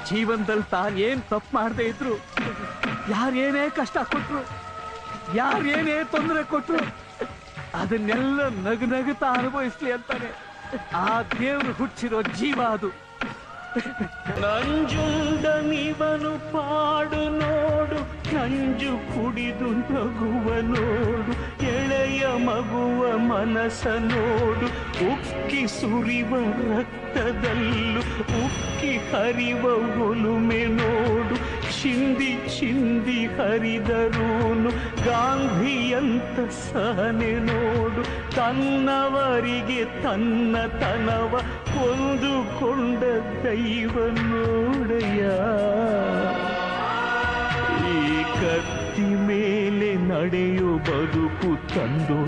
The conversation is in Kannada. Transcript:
ಜೀವನದಲ್ಲಿ ತಾನು ಏನ್ ತಪ್ಪು ಮಾಡದೇ ಇದ್ರು, ಯಾರೇನೇ ಕಷ್ಟ ಕೊಟ್ರು, ಯಾರೇನೇ ತೊಂದರೆ ಕೊಟ್ರು ಅದನ್ನೆಲ್ಲ ನಗುತ್ತಾ ಅನುಭವಿಸ್ಲಿ ಅಂತಾನೆ ಆ ದೇವ್ರು ಹುಟ್ಟಿರೋ ಜೀವ ಅದು. ನಂಜುಂಡ ನೀವನು ಪಾಡು ನೋಡು, ನಂಜು ಕುಡಿದು ನಗುವ ನೋಡು, ಎಳೆಯ ಮಗುವ ಮನಸ ನೋಡು, ಉಕ್ಕಿ ಸುರಿವ ರಕ್ತದಲ್ಲೂ ಉಕ್ಕಿ ಹರಿವ ಒಲುಮೆ ನೋಡು, ಚಿಂದಿ ಚಿಂದಿ ಹರಿದರೂನು ಗಾಂಧಿಯಂತ ಸಹನೆ ನೋಡು, ತನ್ನವರಿಗೆ ತನ್ನ ತನವ ಕೊಂದುಕೊಂಡ ದೈವ ನೋಡಯ್ಯ. ಈ ಕತ್ತಿ ಮೇಲೆ ನಡೆಯೋ ಬದುಕು ತಂದು